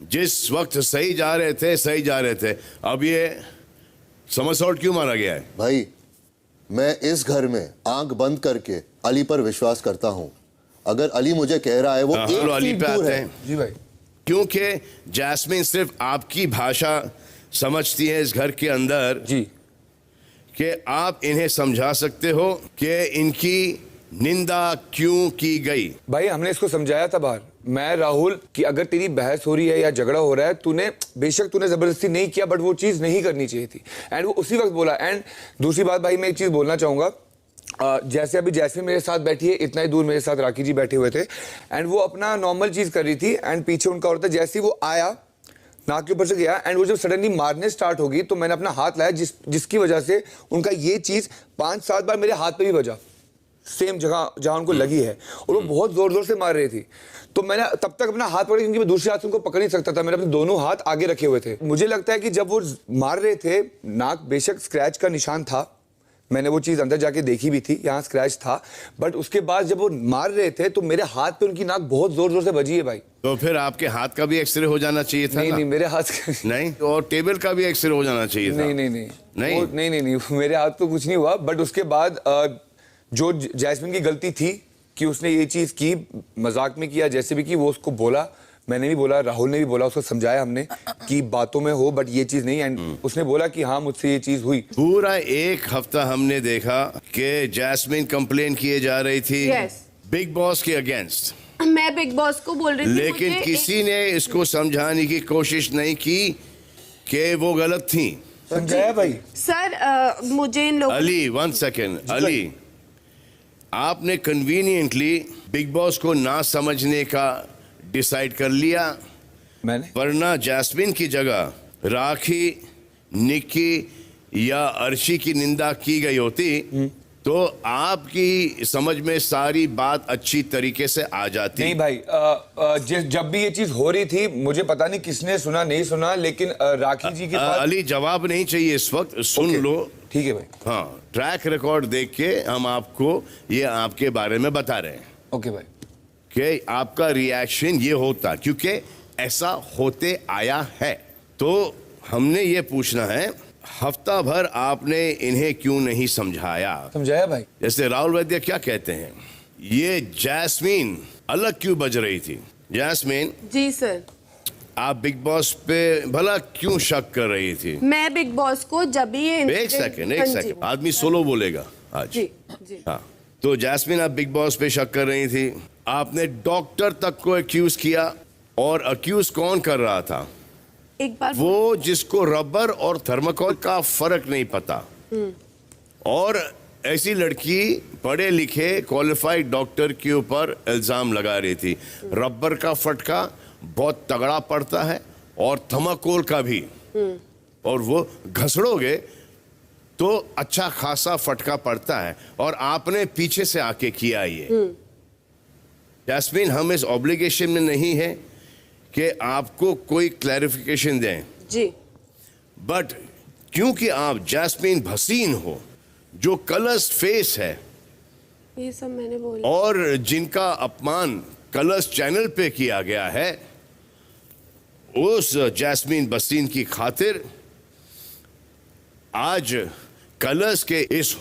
जिस वक्त सही जा रहे थे, अब ये समरसॉल्ट क्यों मारा गया है? भाई, मैं इस घर में आंख बंद करके अली पर विश्वास करता हूं। अगर अली मुझे कह रहा है वो एक अली फीट पे दूर आते है। हैं। जी भाई। क्योंकि जैस्मिन सिर्फ आपकी भाषा समझती है इस घर के अंदर, जी कि आप इन्हें समझा सकते हो कि इनकी निंदा क्यों की गई। भाई, हमने इसको समझाया था बाहर, मैं राहुल, कि अगर तेरी बहस हो रही है या झगड़ा हो रहा है, बेशक तूने जबरदस्ती नहीं किया, बट वो चीज नहीं करनी चाहिए थी। एंड वो उसी वक्त बोला। एंड दूसरी बात भाई, मैं एक चीज बोलना चाहूंगा, जैसे अभी जैस्मिन मेरे साथ बैठी है, इतना ही दूर मेरे साथ राखी जी बैठे हुए थे, एंड वो अपना नॉर्मल चीज कर रही थी, एंड पीछे उनका और था। जैसे ही वो आया, नाक के ऊपर से गया, एंड वो जब सडनली मारने स्टार्ट होगी, तो मैंने अपना हाथ लाया, जिसकी वजह से उनका ये चीज 5-7 बार मेरे हाथ पे भी बजा, सेम जगह जहां उनको लगी है, और वो बहुत जोर जोर से मार रही थी। तो मैंने तब तक अपना हाथ पकड़ा, क्योंकि मैं दूसरे हाथ से उनको पकड़ नहीं सकता था, मैंने अपने दोनों हाथ आगे रखे हुए थे। मुझे लगता है कि जब वो मार रहे थे, नाक बेशक स्क्रैच का निशान था, मैंने वो चीज अंदर जाके देखी भी थी, यहाँ स्क्रैच था, बट उसके बाद जब वो मार रहे थे तो मेरे हाथ पे उनकी नाक बहुत जोर जोर से बजी है भाई। तो फिर आपके हाथ का भी एक्सरे हो जाना चाहिए था। नहीं, मेरे हाथ नहीं, और टेबल का भी एक्सरे हो जाना चाहिए था। नहीं, मेरे हाथ तो कुछ नहीं हुआ। बट उसके बाद जो जैस्मिन की गलती थी कि उसने ये चीज की, मजाक में किया, जैसे भी की, वो उसको बोला, मैंने भी बोला, राहुल ने भी बोला, उसको समझाया हमने कि बातों में हो, बट ये चीज नहीं। एंड उसने बोला कि हाँ, मुझसे ये चीज हुई। पूरा एक हफ्ता हमने देखा कि जैस्मिन कंप्लेन किए जा रही थी बिग बॉस के अगेंस्ट। मैं बिग बॉस को बोल रही थी, लेकिन किसी ने इसको समझाने की कोशिश नहीं की कि वो गलत थी। समझाया भाई। सर मुझे इन लोगों अली, 1 सेकेंड, अली, आपने कन्वीनियंटली बिग बॉस को ना समझने का डिसाइड कर लिया। मैंने, वरना जैस्मिन की जगह राखी, निक्की या अर्शी की निंदा की गई होती तो आपकी समझ में सारी बात अच्छी तरीके से आ जाती। नहीं भाई, जब भी ये चीज हो रही थी, मुझे पता नहीं किसने सुना नहीं सुना, लेकिन राखी जी के पास अली, जवाब नहीं चाहिए इस वक्त, सुन लो। ठीक है भाई। हाँ, ट्रैक रिकॉर्ड देख के हम आपको ये आपके बारे में बता रहे हैं। ओके भाई। कि आपका रिएक्शन ये होता, क्योंकि ऐसा होते आया है। तो हमने ये पूछना है, हफ्ता भर आपने इन्हें क्यों नहीं समझाया? समझाया भाई। जैसे राहुल वैद्य क्या कहते हैं, ये जैस्मिन अलग क्यों बज रही थी? जैस्मिन जी सर, आप बिग बॉस पे भला क्यों शक कर रही थी? मैं बिग बॉस को जब भी ये एक सेकंड, आदमी सोलो बोलेगा आज। जी जी। हाँ, तो जैस्मिन आप बिग बॉस पे शक कर रही थी। आपने डॉक्टर तक को एक्यूज किया, और एक्यूज कौन कर रहा था? एक बार वो जिसको रबर और थर्माकोल का फर्क नहीं पता, और ऐसी लड़की पढ़े लिखे क्वालिफाइड डॉक्टर के ऊपर इल्जाम लगा रही थी। रबर का फटका बहुत तगड़ा पड़ता है, और थर्माकोल का भी, और वो घसड़ोगे तो अच्छा खासा फटका पड़ता है, और आपने पीछे से आके किया ये। जैस्मिन, हम इस ऑब्लिगेशन में नहीं है कि आपको कोई क्लैरिफिकेशन दें जी, बट क्योंकि आप जैस्मिन भसीन हो, जो कलर्स फेस है, ये सब मैंने बोला, और जिनका अपमान कलर्स चैनल पे किया गया है, उस जैस्मिन भसीन की खातिर आज कलर्स के इस